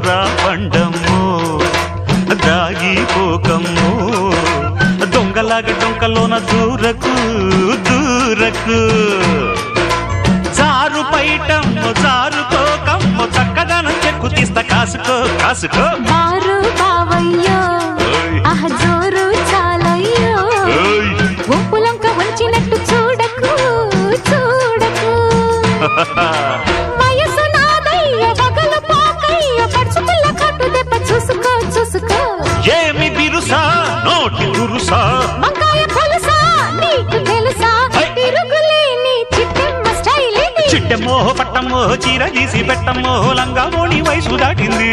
రా పండమ్ము దాగిపోకమ్ము దొంగలాగా డొంకలోన దూరకు దూరకు జారు పైటమ్ము జారుకోకమ్ము చక్కదనం చెక్కు తీస్తా కాసుకో కాసుకో బారు బావయ్యో ఆహ జోరు చాలయ్యో ఒప్పులంక వంచినట్టు చూడకు చూడకు వయసు నాదయ్య వగలు పోకయ్య పడుచుకుల్ల కట్టు దెబ్బ చూసుకో చూసుకో ఏమి బిరుసా నోటి గురుసా వంకాయ పులుసా నీకు తెలుసా తిరుగులేని చిట్టమ్మ స్టైల్ ఇది చిట్టమ్మో పట్టమ్మో చీర గీసి పెట్టమ్మో లంగా మోని వయసు దాటింది